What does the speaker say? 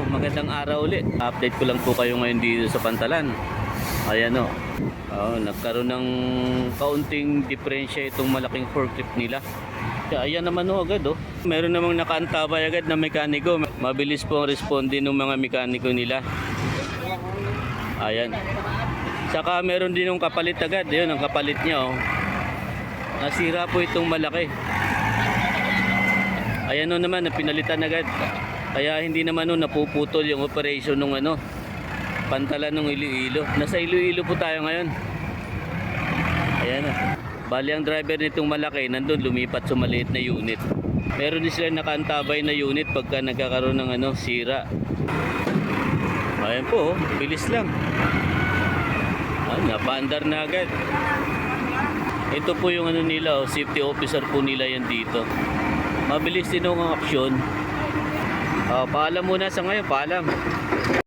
magandang araw ulit. Update ko lang po kayo ngayon dito sa Pantalan. Ayan o. Nagkaroon ng kaunting diferensya itong malaking forklift nila. Kaya ayan naman o agad o. Meron namang nakaantabay agad na mekaniko. Mabilis po ang responde ng mga mekaniko nila. Ayan. Saka meron din yung kapalit agad. Yun ang kapalit niya o. Nasira po itong malaki. Ayan o naman, pinalitan agad. Kaya hindi naman napuputol yung operation ng Pantalan ng Iloilo. Nasa Iloilo po tayo ngayon. Ayan o. Bali ang driver nitong malaki, nandun lumipat sa maliit na unit. Meron din sila nakaantabay na unit pagka nagkakaroon ng sira. Ayan po, bilis lang. Napaandar na agad. Ito po yung nila, safety officer po nila yan dito. Mabilis din ang aksyon. Paalam muna sa ngayon, paalam.